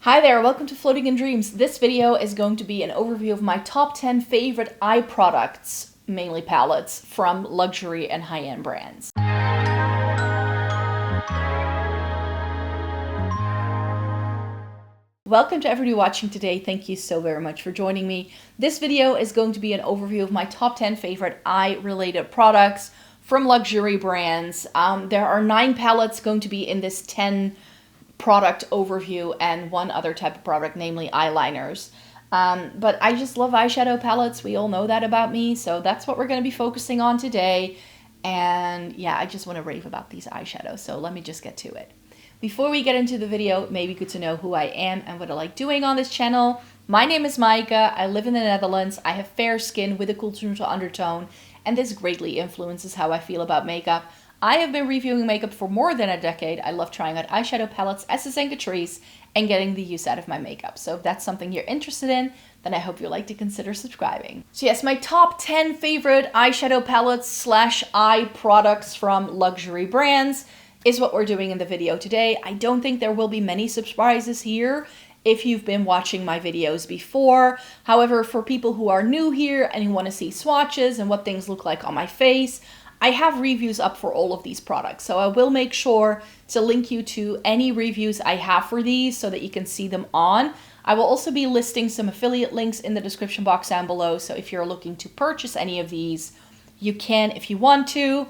Hi there, welcome to Floating in Dreams. This video is going to be an overview of my top 10 favorite eye products, mainly palettes, from luxury and high-end brands. Welcome to everybody watching today. Thank you so very much for joining me. This video is going to be an overview of my top 10 favorite eye-related products from luxury brands. There are 9 palettes going to be in this 10 product overview and one other type of product, namely eyeliners. But I just love eyeshadow palettes. We all know that about me, so that's what we're going to be focusing on today. And yeah, I just want to rave about these eyeshadows, so let me just get to it. Before we get into the video, it may be good to know who I am and what I like doing on this channel. My name is Maaike. I live in the Netherlands. I have fair skin with a cool neutral undertone, and this greatly influences how I feel about makeup. I have been reviewing makeup for more than a decade. I love trying out eyeshadow palettes, accessories, and getting the use out of my makeup. So if that's something you're interested in, then I hope you'd like to consider subscribing. So yes, my top 10 favorite eyeshadow palettes slash eye products from luxury brands is what we're doing in the video today. I don't think there will be many surprises here if you've been watching my videos before. However, for people who are new here and who want to see swatches and what things look like on my face, I have reviews up for all of these products, so I will make sure to link you to any reviews I have for these so that you can see them on. I will also be listing some affiliate links in the description box down below, so if you're looking to purchase any of these, you can if you want to.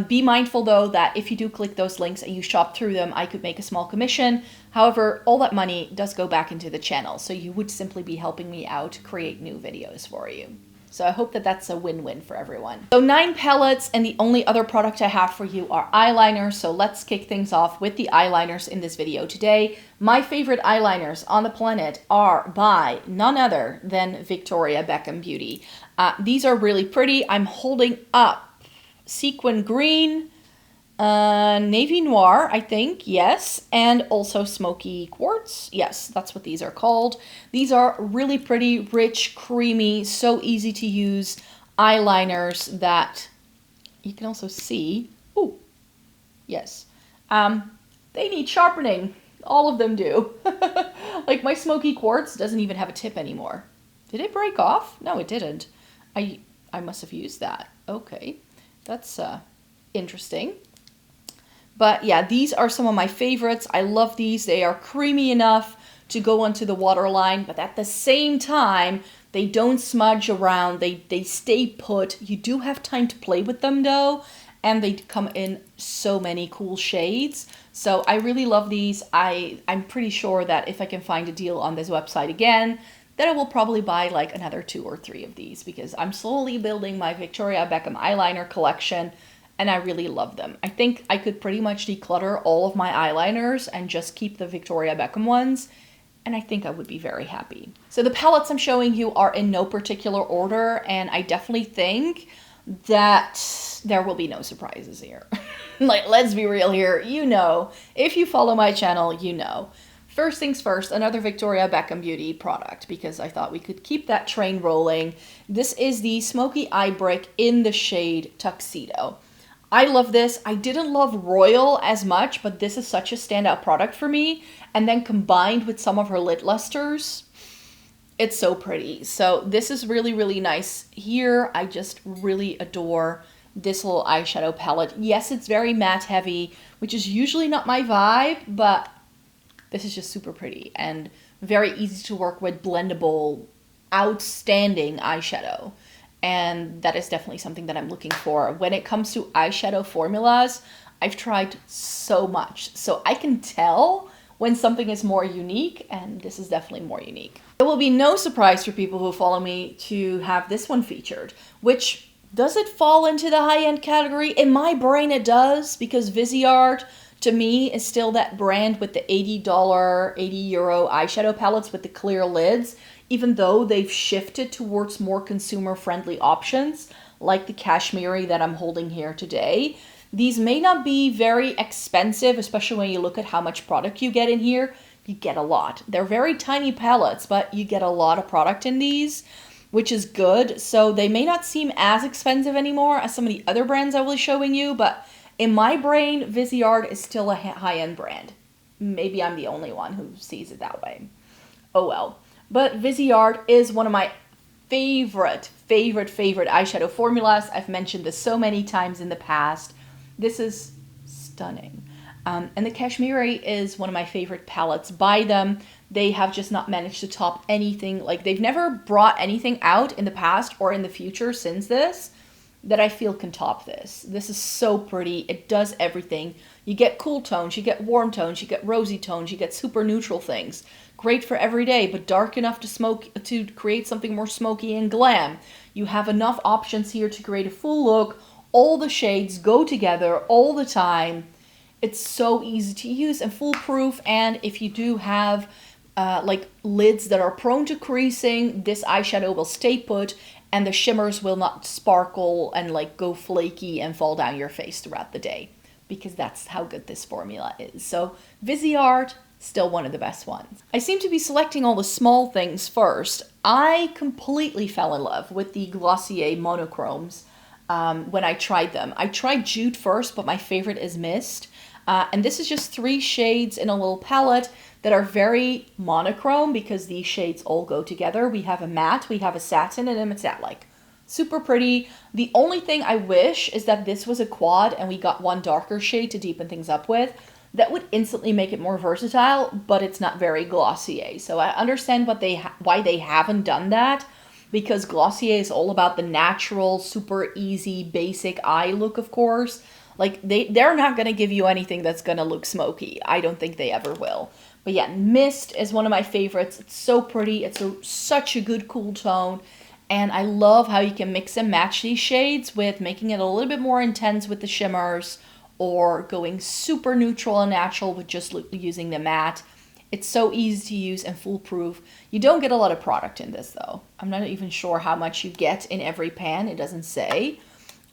Be mindful though that if you do click those links and you shop through them, I could make a small commission. However, all that money does go back into the channel, so you would simply be helping me out to create new videos for you. So I hope that that's a win-win for everyone. So 9 palettes, and the only other product I have for you are eyeliners. So let's kick things off with the eyeliners in this video today. My favorite eyeliners on the planet are by none other than Victoria Beckham Beauty. These are really pretty. I'm holding up sequin green, navy noir, I think, yes, and also smoky quartz. Yes, that's what these are called. These are really pretty, rich, creamy, so easy to use eyeliners that you can also see. Ooh, yes. They need sharpening. All of them do. Like my smoky quartz doesn't even have a tip anymore. Did it break off? No, it didn't. I must have used that. Okay, that's interesting. But yeah, these are some of my favorites. I love these. They are creamy enough to go onto the waterline, but at the same time, they don't smudge around. They stay put. You do have time to play with them though, and they come in so many cool shades. So I really love these. I'm pretty sure that if I can find a deal on this website again, then I will probably buy like another 2 or 3 of these because I'm slowly building my Victoria Beckham eyeliner collection. And I really love them. I think I could pretty much declutter all of my eyeliners and just keep the Victoria Beckham ones. And I think I would be very happy. So the palettes I'm showing you are in no particular order. And I definitely think that there will be no surprises here. Like, let's be real here. You know, if you follow my channel, you know. First things first, another Victoria Beckham Beauty product because I thought we could keep that train rolling. This is the Smoky Eye Brick in the shade Tuxedo. I love this. I didn't love Royal as much, but this is such a standout product for me. And then combined with some of her lid lusters, it's so pretty. So this is really, really nice. Here, I just really adore this little eyeshadow palette. Yes, it's very matte heavy, which is usually not my vibe, but this is just super pretty and very easy to work with, blendable, outstanding eyeshadow. And that is definitely something that I'm looking for. When it comes to eyeshadow formulas, I've tried so much. So I can tell when something is more unique, and this is definitely more unique. It will be no surprise for people who follow me to have this one featured, which does it fall into the high-end category? In my brain it does, because Viseart, to me, is still that brand with the $80, 80 euro eyeshadow palettes with the clear lids, even though they've shifted towards more consumer-friendly options, like the Cashmerie that I'm holding here today. These may not be very expensive, especially when you look at how much product you get in here. You get a lot. They're very tiny palettes, but you get a lot of product in these, which is good. So they may not seem as expensive anymore as some of the other brands I will be showing you, but in my brain, Viseart is still a high-end brand. maybe I'm the only one who sees it that way. Oh well. But Viseart is one of my favorite eyeshadow formulas. I've mentioned this so many times in the past. This is stunning. And the Cashmerie is one of my favorite palettes by them. They have just not managed to top anything. Like, they've never brought anything out in the past or in the future since this that I feel can top this. This is so pretty. It does everything. You get cool tones, you get warm tones, you get rosy tones, you get super neutral things. Great for every day, but dark enough to create something more smoky and glam. You have enough options here to create a full look. All the shades go together all the time. It's so easy to use and foolproof. And if you do have like lids that are prone to creasing, this eyeshadow will stay put and the shimmers will not sparkle and like go flaky and fall down your face throughout the day, because that's how good this formula is. So Viseart, still one of the best ones. I seem to be selecting all the small things first. I completely fell in love with the Glossier monochromes when I tried them. I tried Jute first, but my favorite is Mist. And this is just 3 shades in a little palette that are very monochrome because these shades all go together. We have a matte, we have a satin, and a metallic. Super pretty. The only thing I wish is that this was a quad and we got one darker shade to deepen things up with. That would instantly make it more versatile, but it's not very Glossier. So I understand why they haven't done that, because Glossier is all about the natural, super easy, basic eye look, of course. Like, they're not going to give you anything that's going to look smoky. I don't think they ever will. But yeah, Mist is one of my favorites. It's so pretty. It's such a good cool tone. And I love how you can mix and match these shades with making it a little bit more intense with the shimmers, or going super neutral and natural with just using the matte. It's so easy to use and foolproof. You don't get a lot of product in this though. I'm not even sure how much you get in every pan. It doesn't say.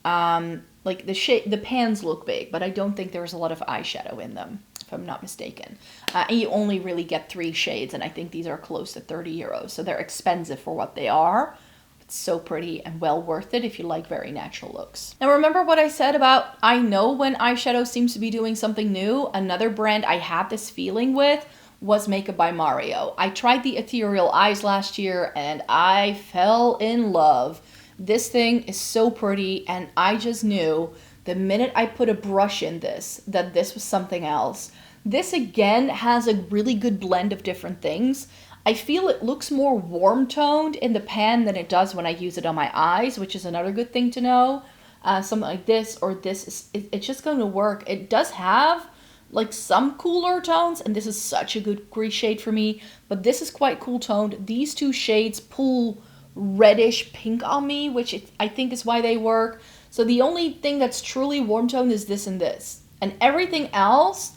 Like the pans look big, but I don't think there's a lot of eyeshadow in them, if I'm not mistaken. And you only really get 3 shades, and I think these are close to 30 euros. So they're expensive for what they are. It's so pretty and well worth it if you like very natural looks. Now remember what I said about, I know when eyeshadow seems to be doing something new. Another brand I had this feeling with was Makeup by Mario. I tried the Ethereal Eyes last year and I fell in love. This thing is so pretty, and I just knew the minute I put a brush in this that this was something else. This again has a really good blend of different things. I feel it looks more warm toned in the pan than it does when I use it on my eyes, which is another good thing to know. Something like this or this, it's just going to work. It does have like some cooler tones, and this is such a good grease shade for me, but this is quite cool toned. These 2 shades pull reddish pink on me, which I think is why they work. So the only thing that's truly warm toned is this and this, and everything else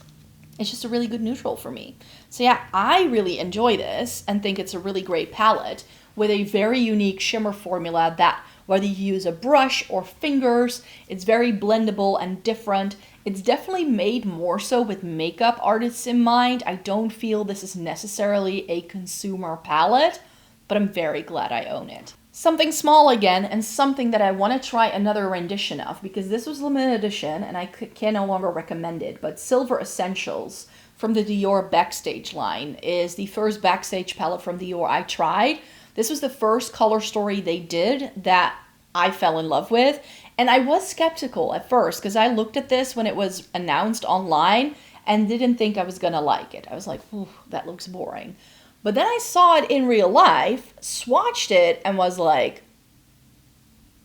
is just a really good neutral for me. So yeah, I really enjoy this and think it's a really great palette with a very unique shimmer formula that, whether you use a brush or fingers, it's very blendable and different. It's definitely made more so with makeup artists in mind. I don't feel this is necessarily a consumer palette, but I'm very glad I own it. Something small again, and something that I want to try another rendition of, because this was limited edition and I can no longer recommend it, but Silver Essentials from the Dior Backstage line is the first Backstage palette from Dior I tried. This was the first color story they did that I fell in love with, and I was skeptical at first because I looked at this when it was announced online and didn't think I was gonna like it. I was like, ooh, that looks boring. But then I saw it in real life, swatched it, and was like,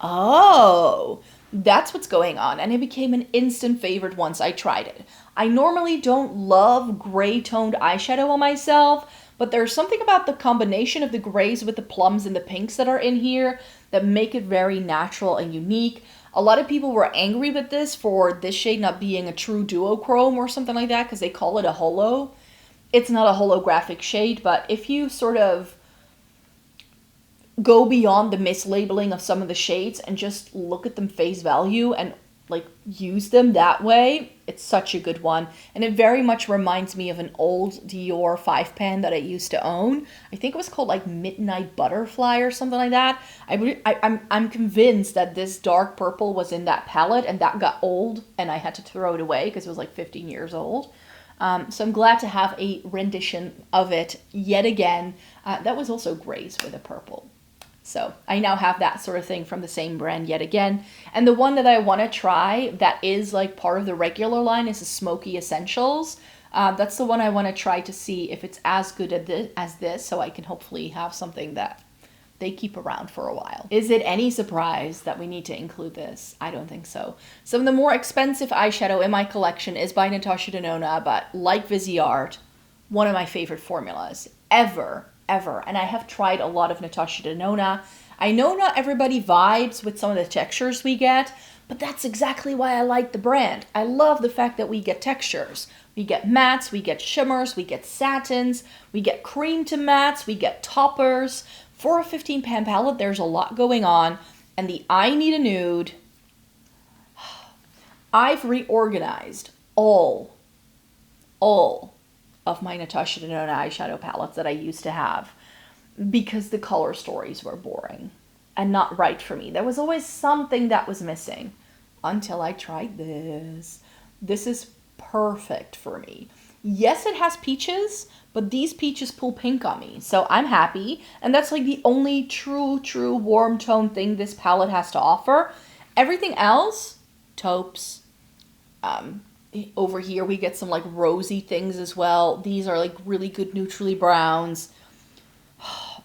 oh, that's what's going on. And it became an instant favorite once I tried it. I normally don't love gray toned eyeshadow on myself, but there's something about the combination of the grays with the plums and the pinks that are in here that make it very natural and unique. A lot of people were angry with this for this shade not being a true duochrome or something like that because they call it a holo. It's not a holographic shade, but if you sort of go beyond the mislabeling of some of the shades and just look at them face value and like use them that way, it's such a good one. And it very much reminds me of an old Dior 5-pan that I used to own. I think it was called like Midnight Butterfly or something like that. I'm convinced that this dark purple was in that palette and that got old and I had to throw it away because it was like 15 years old. So I'm glad to have a rendition of it yet again. That was also grays with a purple. So I now have that sort of thing from the same brand yet again. And the one that I want to try that is like part of the regular line is the Smokey Essentials. That's the one I want to try to see if it's as good as this, so I can hopefully have something that they keep around for a while. Is it any surprise that we need to include this? I don't think so. Some of the more expensive eyeshadow in my collection is by Natasha Denona, but like Viseart, one of my favorite formulas ever. And I have tried a lot of Natasha Denona. I know not everybody vibes with some of the textures we get, but that's exactly why I like the brand. I love the fact that we get textures. We get mattes, we get shimmers, we get satins, we get cream to mattes, we get toppers. For a 15-pan palette, there's a lot going on. And the I Need a Nude, I've reorganized all of my Natasha Denona eyeshadow palettes that I used to have because the color stories were boring and not right for me. There was always something that was missing until I tried this. This is perfect for me. Yes, it has peaches, but these peaches pull pink on me, so I'm happy. And that's like the only true warm tone thing this palette has to offer. Everything else, taupes. Over here we get some like rosy things as well. These are like really good neutrally browns.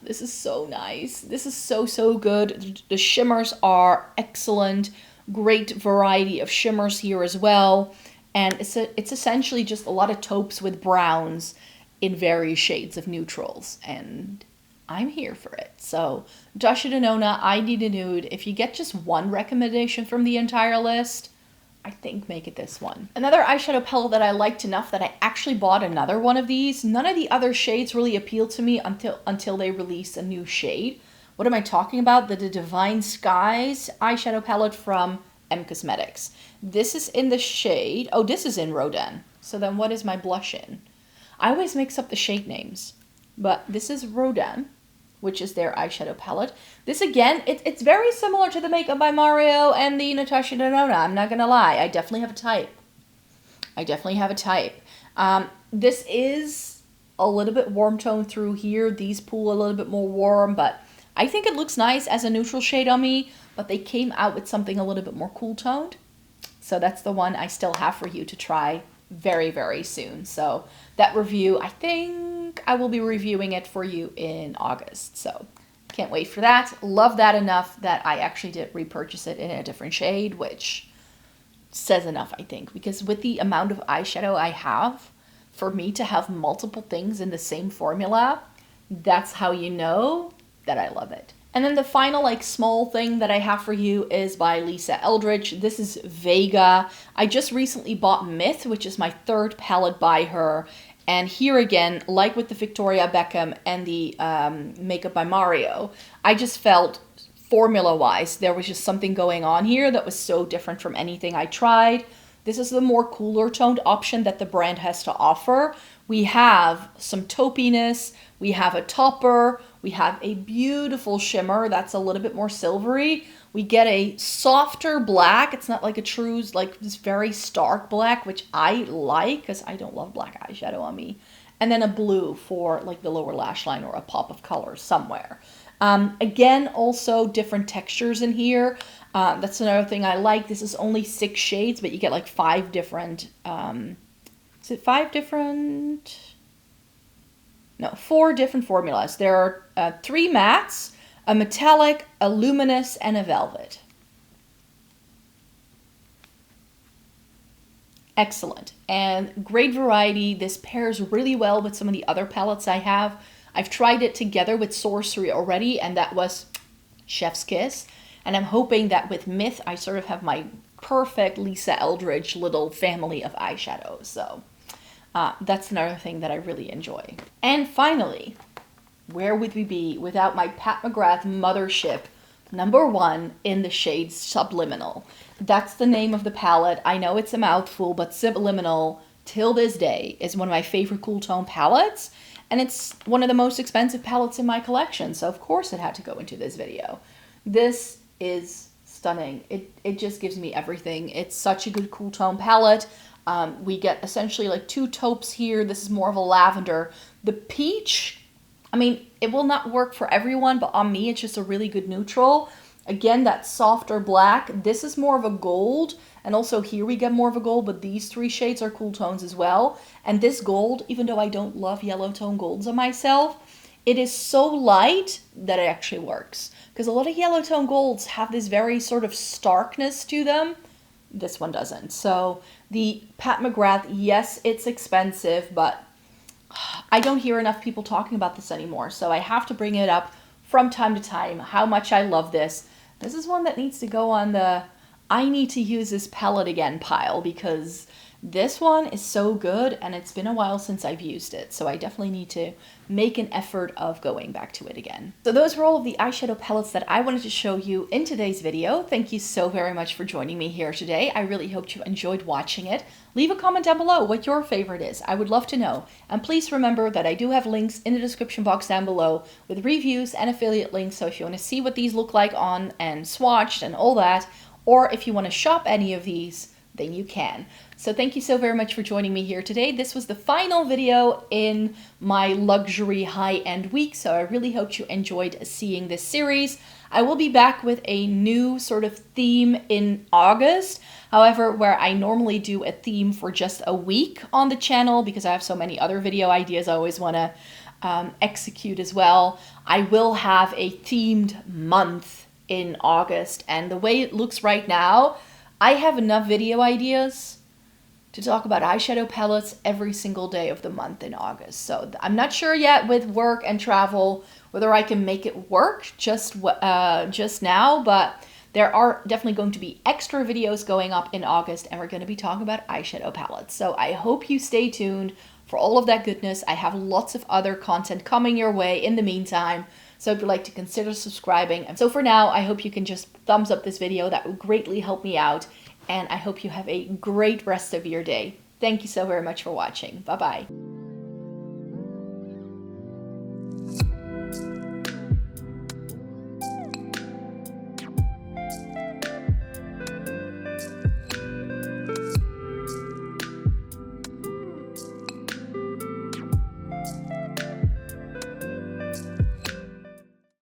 This is so nice. This is so good. The shimmers are excellent. Great variety of shimmers here as well. And it's essentially just a lot of taupes with browns in various shades of neutrals. And I'm here for it. So Natasha Denona, I Need a Nude. If you get just one recommendation from the entire list, I think make it this one. Another eyeshadow palette that I liked enough that I actually bought another one of these. None of the other shades really appealed to me until they released a new shade. What am I talking about? The Divine Skies eyeshadow palette from M Cosmetics. This is in the shade, oh, this is in Rodin. So then what is my blush in? I always mix up the shade names, but this is Rodin, which is their eyeshadow palette. This again, it's very similar to the Makeup by Mario and the Natasha Denona. I'm not gonna lie, I definitely have a type. This is a little bit warm tone through here. These pull a little bit more warm, but I think it looks nice as a neutral shade on me, but they came out with something a little bit more cool toned. So that's the one I still have for you to try very soon. So that review, I think I will be reviewing it for you in August. So can't wait for that. Love that enough that I actually did repurchase it in a different shade, which says enough, I think, because with the amount of eyeshadow I have, for me to have multiple things in the same formula, that's how you know that I love it. And then the final like small thing that I have for you is by Lisa Eldridge. This is Vega. I just recently bought Myth, which is my third palette by her. And here again, like with the Victoria Beckham and the Makeup by Mario, I just felt formula-wise there was just something going on here that was so different from anything I tried. This is the more cooler toned option that the brand has to offer. We have some taupiness, we have a topper, we have a beautiful shimmer that's a little bit more silvery. We get a softer black. It's not like a true, like this very stark black, which I like because I don't love black eyeshadow on me. And then a blue for like the lower lash line or a pop of color somewhere. Again, also different textures in here. That's another thing I like. This is only 6 shades, but you get like 5 different, is it 5 different? No, 4 different formulas. There are 3 mattes, a metallic, a luminous, and a velvet. Excellent. And great variety. This pairs really well with some of the other palettes I have. I've tried it together with Sorcery already, and that was chef's kiss. And I'm hoping that with Myth, I sort of have my perfect Lisa Eldridge little family of eyeshadows. So that's another thing that I really enjoy. And finally, where would we be without my Pat McGrath mothership #1 in the shade Subliminal? That's the name of the palette. I know it's a mouthful, but Subliminal, till this day, is one of my favorite cool tone palettes. And it's one of the most expensive palettes in my collection, so of course it had to go into this video. This is stunning. It just gives me everything. It's such a good cool tone palette. We get essentially like 2 taupes here. This is more of a lavender. The peach, I mean, it will not work for everyone, but on me, it's just a really good neutral. Again, that softer black. This is more of a gold. And also here we get more of a gold, but these 3 shades are cool tones as well. And this gold, even though I don't love yellow tone golds on myself, it is so light that it actually works. Because a lot of yellow tone golds have this very sort of starkness to them. This one doesn't. So the Pat McGrath, yes, it's expensive, but I don't hear enough people talking about this anymore. So I have to bring it up from time to time, how much I love this. This is one that needs to go on the I need to use this palette again pile, because this one is so good and it's been a while since I've used it. So I definitely need to make an effort of going back to it again. So those were all of the eyeshadow palettes that I wanted to show you in today's video. Thank you so very much for joining me here today. I really hope you enjoyed watching it. Leave a comment down below what your favorite is. I would love to know. And please remember that I do have links in the description box down below with reviews and affiliate links. So if you want to see what these look like on and swatched and all that, or if you want to shop any of these, then you can. So thank you so very much for joining me here today. This was the final video in my luxury high-end week, so I really hope you enjoyed seeing this series. I will be back with a new sort of theme in August. However, where I normally do a theme for just a week on the channel, because I have so many other video ideas I always want to execute as well, I will have a themed month in August. And the way it looks right now, I have enough video ideas to talk about eyeshadow palettes every single day of the month in August. So I'm not sure yet with work and travel whether I can make it work just now, but there are definitely going to be extra videos going up in August, and we're going to be talking about eyeshadow palettes. So I hope you stay tuned for all of that goodness. I have lots of other content coming your way in the meantime, so if you'd like to consider subscribing. And so for now, I hope you can just thumbs up this video. That would greatly help me out. And I hope you have a great rest of your day. Thank you so very much for watching. Bye-bye.